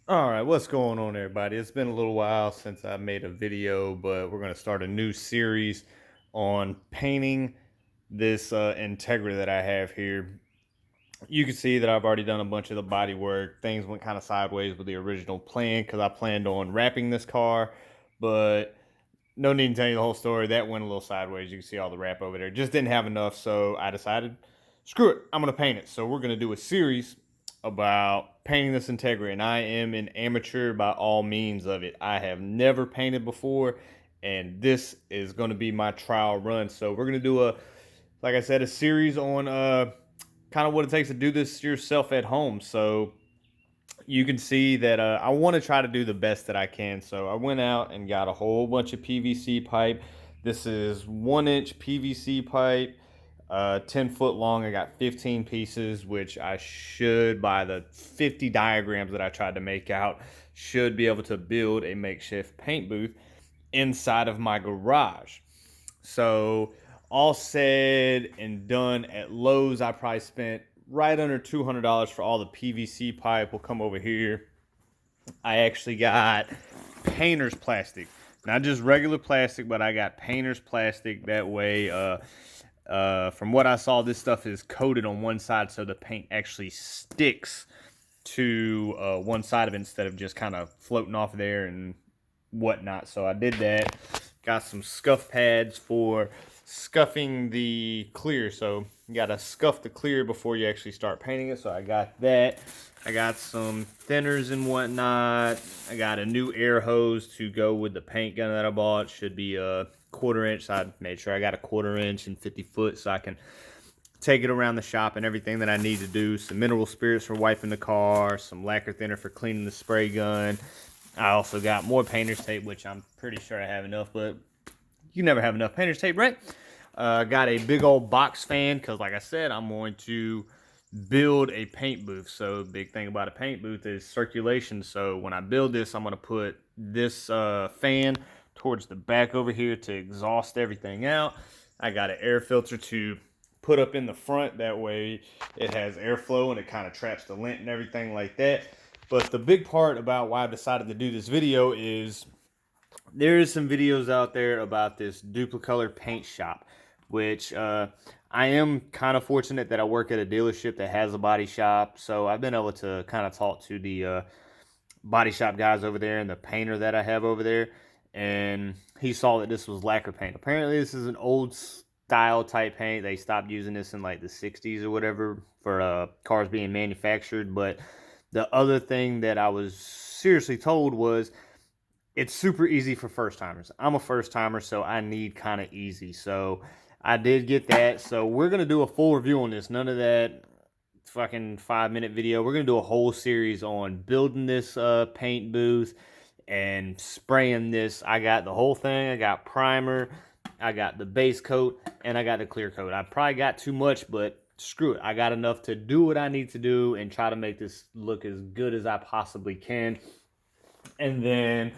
All right, what's going on, everybody? It's been a little while since I made a video, but we're going to start a new series on painting this integra that I have here. You can see that I've already done a bunch of the body work. Things went kind of sideways with the original plan because I planned on wrapping this car, but no need to tell you the whole story. That went a little sideways. You can see all the wrap over there. Just didn't have enough, so I decided, screw it, I'm going to paint it. So we're going to do a series about painting this Integra, and I am an amateur by all means of it. I have never painted before, and this is going to be my trial run. So we're going to do like I said, a series on kind of what it takes to do this yourself at home. So you can see that I want to try to do the best that I can. So I went out and got a whole bunch of PVC pipe. This is 1 inch PVC pipe, 10 foot long. I got 15 pieces, which I should, by the 50 diagrams that I tried to make out, should be able to build a makeshift paint booth inside of my garage. So all said and done, at Lowe's, I probably spent right under $200 for all the PVC pipe. We'll come over here. I actually got painter's plastic, not just regular plastic, but I got painter's plastic. That way, from what I saw, this stuff is coated on one side, so the paint actually sticks to one side of it instead of just kind of floating off there and whatnot. So I did that. Got some scuff pads for scuffing the clear. So you got to scuff the clear before you actually start painting it. So I got that. I got some thinners and whatnot. I got a new air hose to go with the paint gun that I bought. Should be a 1/4 inch. So I made sure I got a 1/4 inch and 50 foot so I can take it around the shop and everything that I need to do. Some mineral spirits for wiping the car, some lacquer thinner for cleaning the spray gun. I also got more painter's tape, which I'm pretty sure I have enough, but you never have enough painter's tape, right? Got a big old box fan because, like I said, I'm going to build a paint booth. So the big thing about a paint booth is circulation. So when I build this, I'm going to put this fan towards the back over here to exhaust everything out. I got an air filter to put up in the front. That way it has airflow and it kind of traps the lint and everything like that. But the big part about why I decided to do this video is there is some videos out there about this Duplicolor paint shop, which I am kind of fortunate that I work at a dealership that has a body shop. So I've been able to kind of talk to the body shop guys over there and the painter that I have over there. And he saw that this was lacquer paint. Apparently this is an old style type paint. They stopped using this in like the 60s or whatever for cars being manufactured. But the other thing that I was seriously told was it's super easy for first timers. I'm a first timer, so I need kind of easy. So I did get that. So we're going to do a full review on this. None of that fucking 5-minute video. We're going to do a whole series on building this paint booth and spraying this. I got the whole thing. I got primer, I got the base coat, and I got the clear coat. I probably got too much, but screw it. I got enough to do what I need to do and try to make this look as good as I possibly can. And then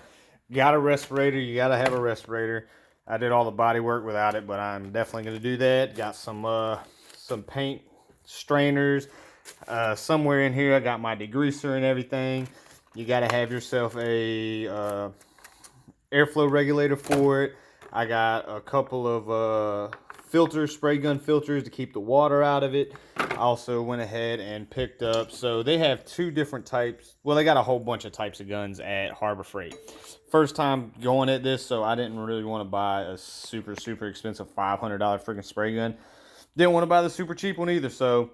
got a respirator. You got to have a respirator. I did all the body work without it, but I'm definitely going to do that. Got some paint strainers. Somewhere in here I got my degreaser and everything. You got to have yourself a airflow regulator for it. I got a couple of filters, spray gun filters to keep the water out of it. I also went ahead and picked up, so they have 2 different types. Well, they got a whole bunch of types of guns at Harbor Freight. First time going at this, so I didn't really want to buy a super expensive $500 freaking spray gun. Didn't want to buy the super cheap one either, so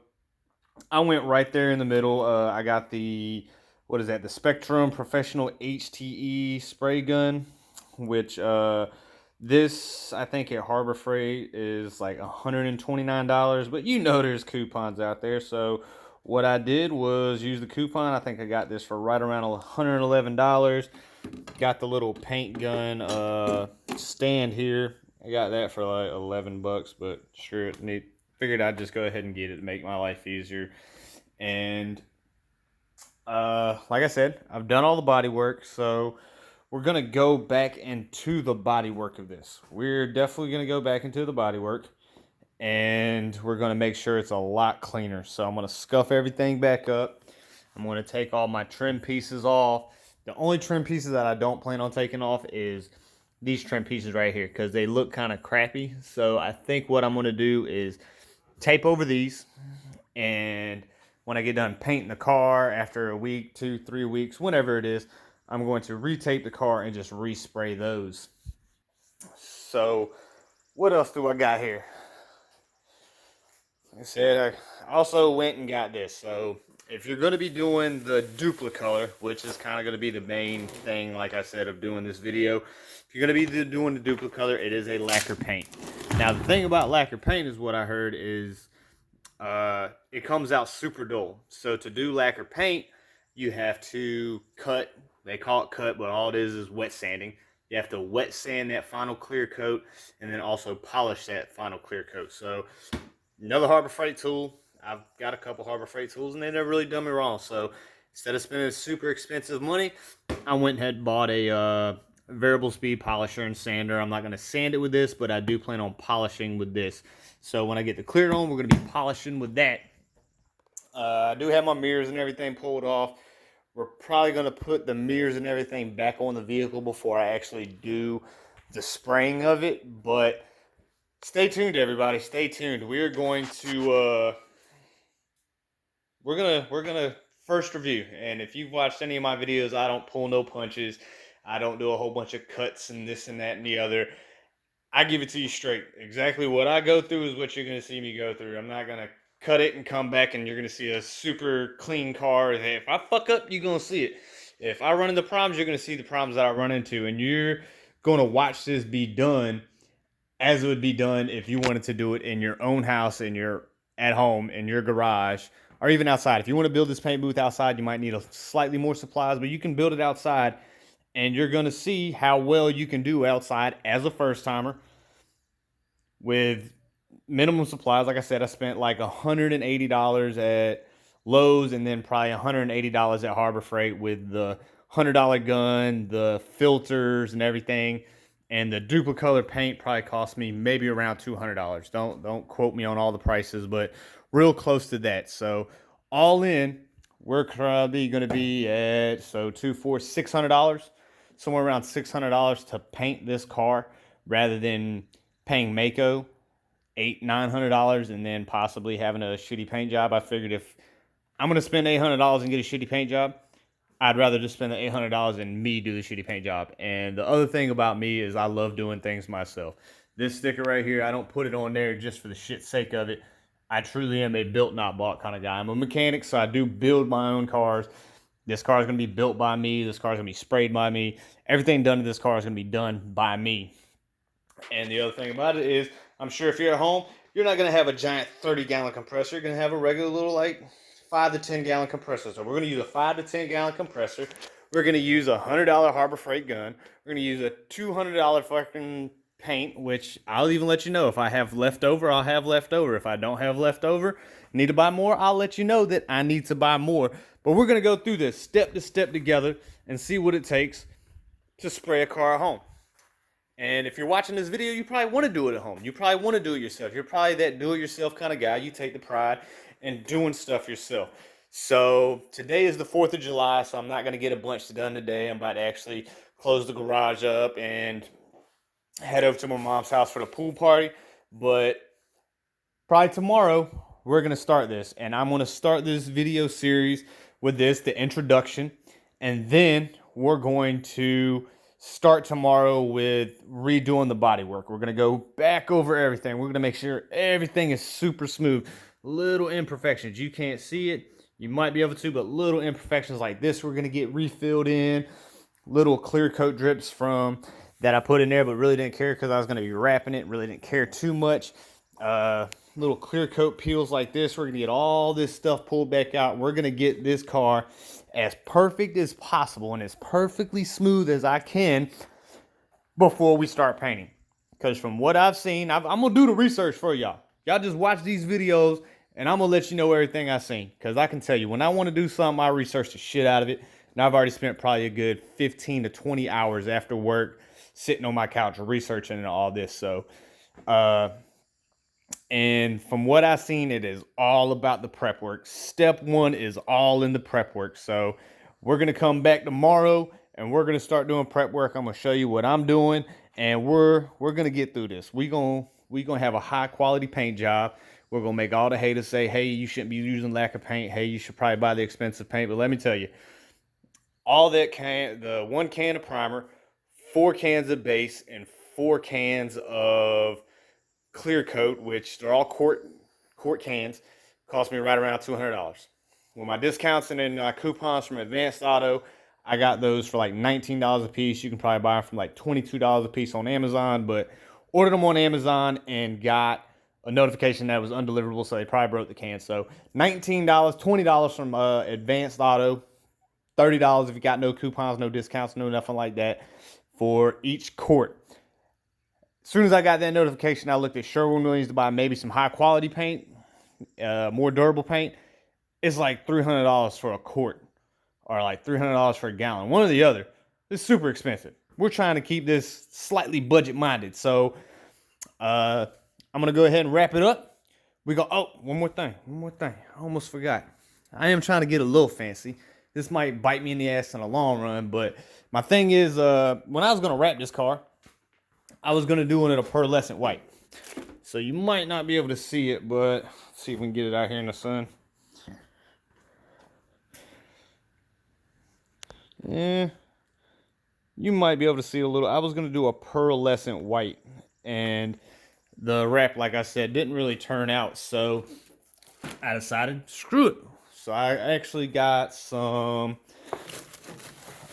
I went right there in the middle. I got the, what is that, the Spectrum Professional HTE spray gun, which this, I think at Harbor Freight is like $129, but you know there's coupons out there. So what I did was use the coupon. I think I got this for right around $111. Got the little paint gun stand here. I got that for like 11 bucks, but sure, figured I'd just go ahead and get it to make my life easier. And like I said, I've done all the body work, so we're going to go back into the body work of this. We're definitely going to go back into the body work, and we're going to make sure it's a lot cleaner. So I'm going to scuff everything back up. I'm going to take all my trim pieces off. The only trim pieces that I don't plan on taking off is these trim pieces right here, because they look kind of crappy. So I think what I'm going to do is tape over these, and when I get done painting the car after a week, 2, 3 weeks, whenever it is, I'm going to retape the car and just respray those. So what else do I got here? Like I said, I also went and got this. So if you're going to be doing the Duplicolor, which is kind of going to be the main thing, like I said, of doing this video, if you're going to be doing the Duplicolor, it is a lacquer paint. Now, the thing about lacquer paint is what I heard is it comes out super dull. So to do lacquer paint, you have to cut. They call it cut, but all it is wet sanding. You have to wet sand that final clear coat and then also polish that final clear coat. So another Harbor Freight tool. I've got a couple Harbor Freight tools and they've never really done me wrong. So instead of spending super expensive money, I went and had bought a variable speed polisher and sander. I'm not going to sand it with this, but I do plan on polishing with this. So when I get the clear on, we're going to be polishing with that. I do have my mirrors and everything pulled off. We're probably going to put the mirrors and everything back on the vehicle before I actually do the spraying of it. But stay tuned, everybody. Stay tuned. We're going to we're gonna first review. And if you've watched any of my videos, I don't pull no punches. I don't do a whole bunch of cuts and this and that and the other. I give it to you straight. Exactly what I go through is what you're going to see me go through. I'm not going to cut it and come back and you're going to see a super clean car. If I fuck up, you're going to see it. If I run into problems, you're going to see the problems that I run into. And you're going to watch this be done as it would be done if you wanted to do it in your own house, at home, in your garage, or even outside. If you want to build this paint booth outside, you might need slightly more supplies, but you can build it outside. And you're going to see how well you can do outside as a first timer with minimum supplies. Like I said, I spent like $180 at Lowe's and then probably $180 at Harbor Freight with the $100 gun, the filters and everything. And the Duplicolor paint probably cost me maybe around $200. Don't quote me on all the prices, but real close to that. So all in, we're probably going to be at $600. Somewhere around $600 to paint this car rather than paying Mako $800-900 and then possibly having a shitty paint job. I figured if I'm going to spend $800 and get a shitty paint job, I'd rather just spend the $800 and me do the shitty paint job. And the other thing about me is I love doing things myself. This sticker right here, I don't put it on there just for the shit's sake of it. I truly am a built, not bought kind of guy. I'm a mechanic, so I do build my own cars. This car is going to be built by me. This car is going to be sprayed by me. Everything done to this car is going to be done by me. And the other thing about it is, I'm sure if you're at home, you're not going to have a giant 30-gallon compressor. You're going to have a regular little, like, 5 to 10-gallon compressor. So we're going to use a 5 to 10-gallon compressor. We're going to use a $100 Harbor Freight gun. We're going to use a $200 fucking paint, which I'll even let you know. If I have leftover, I'll have leftover. If I don't have leftover, need to buy more, I'll let you know that I need to buy more. But we're going to go through this step to step together and see what it takes to spray a car at home. And if you're watching this video, you probably want to do it at home. You probably want to do it yourself. You're probably that do-it-yourself kind of guy. You take the pride in doing stuff yourself. So today is the 4th of July, so I'm not going to get a bunch done today. I'm about to actually close the garage up and head over to my mom's house for the pool party. But probably tomorrow, we're going to start this. And I'm going to start this video series with this, the introduction. And then we're going to start tomorrow with redoing the body work. We're going to go back over everything. We're going to make sure everything is super smooth. Little imperfections. You can't see it. You might be able to, but little imperfections like this we're going to get refilled in. Little clear coat drips from that I put in there, but really didn't care because I was going to be wrapping it. Really didn't care too much. Little clear coat peels like this. We're going to get all this stuff pulled back out. We're going to get this car as perfect as possible and as perfectly smooth as I can before we start painting. Because from what I've seen, I'm going to do the research for y'all. Y'all just watch these videos and I'm going to let you know everything I've seen. Because I can tell you, when I want to do something, I research the shit out of it. And I've already spent probably a good 15 to 20 hours after work sitting on my couch researching and all this. So, And from what I've seen, it is all about the prep work. Step one is all in the prep work. So we're gonna come back tomorrow and we're gonna start doing prep work. I'm gonna show you what I'm doing, and we're gonna get through this. We gonna have a high quality paint job. We're gonna make all the haters say, hey, you shouldn't be using lacquer paint. Hey, you should probably buy the expensive paint. But let me tell you, all that the 1 can of primer, 4 cans of base, and 4 cans of clear coat, which they're all quart cans, cost me right around $200. With my discounts and then coupons from Advanced Auto, I got those for like $19 a piece. You can probably buy them from like $22 a piece on Amazon, but ordered them on Amazon and got a notification that it was undeliverable, so they probably broke the can. So $19, $20 from Advanced Auto, $30 if you got no coupons, no discounts, no nothing like that for each quart. As soon as I got that notification, I looked at Sherwin-Williams to buy maybe some high quality paint, more durable paint. It's like $300 for a quart or like $300 for a gallon. One or the other. It's super expensive. We're trying to keep this slightly budget minded. So I'm going to go ahead and wrap it up. One more thing. I almost forgot. I am trying to get a little fancy. This might bite me in the ass in the long run, but my thing is, when I was going to wrap this car, I was going to do it in a pearlescent white. So you might not be able to see it, but let's see if we can get it out here in the sun. Yeah, you might be able to see a little. I was going to do a pearlescent white, and the wrap, like I said, didn't really turn out. So I decided, screw it. So I actually got some,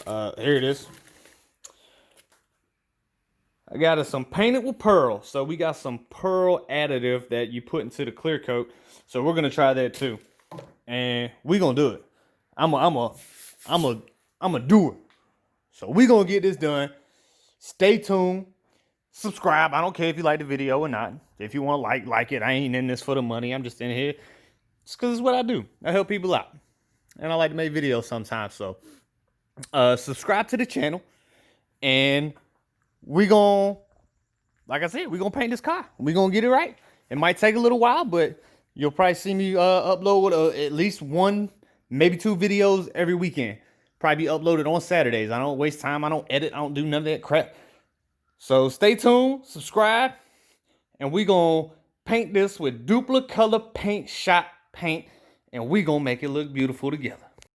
here it is. I got us some painted with pearl. So we got some pearl additive that you put into the clear coat. So we're gonna try that too, and we gonna do it. I'm a do it. So we gonna get this done. Stay tuned. Subscribe. I don't care if you like the video or not. If you want to like it. I ain't in this for the money. I'm just in here just because it's what I do. I help people out, and I like to make videos sometimes. So subscribe to the channel, and we gonna, like I said, we gonna paint this car. We gonna get it right. It might take a little while, but you'll probably see me upload at least 1, maybe 2 videos every weekend. Probably be uploaded on Saturdays. I don't waste time. I don't edit. I don't do none of that crap. So stay tuned, subscribe, and we gonna paint this with Duplicolor paint shop paint, and we gonna make it look beautiful together.